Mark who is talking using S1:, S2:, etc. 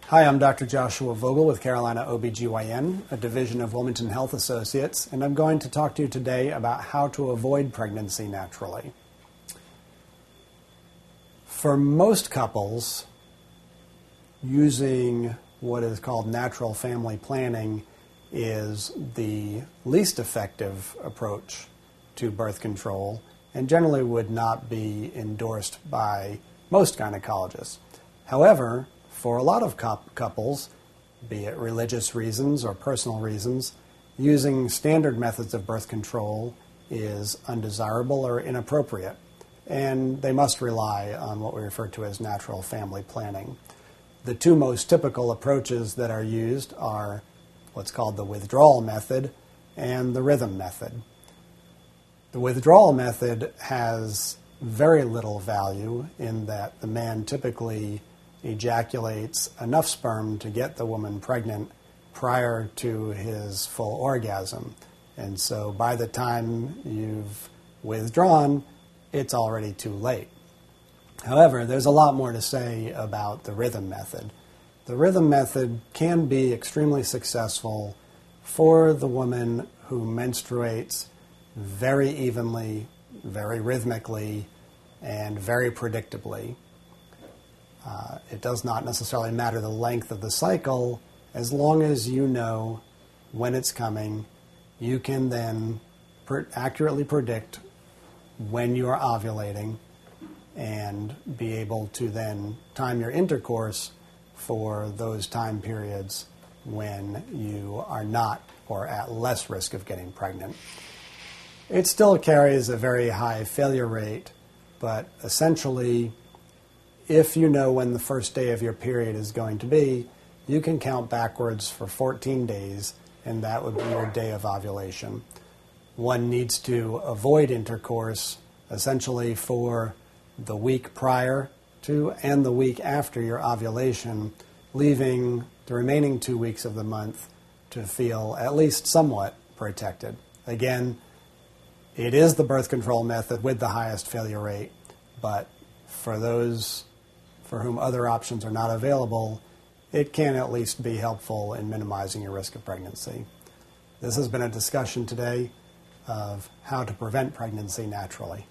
S1: Hi, I'm Dr. Joshua Vogel with Carolina OBGYN, a division of Wilmington Health Associates, and I'm going to talk to you today about how to avoid pregnancy naturally. For most couples, using what is called natural family planning is the least effective approach to birth control and generally would not be endorsed by most gynecologists. However, for a lot of couples, be it religious reasons or personal reasons, using standard methods of birth control is undesirable or inappropriate, and they must rely on what we refer to as natural family planning. The two most typical approaches that are used are what's called the withdrawal method and the rhythm method. The withdrawal method has very little value in that the man typically ejaculates enough sperm to get the woman pregnant prior to his full orgasm. And so by the time you've withdrawn, it's already too late. However, there's a lot more to say about the rhythm method. The rhythm method can be extremely successful for the woman who menstruates very evenly, very rhythmically, and very predictably. It does not necessarily matter the length of the cycle. As long as you know when it's coming, you can then accurately predict when you are ovulating and be able to then time your intercourse for those time periods when you are not or at less risk of getting pregnant. It still carries a very high failure rate, but essentially, if you know when the first day of your period is going to be, you can count backwards for 14 days, and that would be your day of ovulation. One needs to avoid intercourse essentially for the week prior to and the week after your ovulation, leaving the remaining 2 weeks of the month to feel at least somewhat protected. Again, it is the birth control method with the highest failure rate, but for those for whom other options are not available, it can at least be helpful in minimizing your risk of pregnancy. This has been a discussion today of how to prevent pregnancy naturally.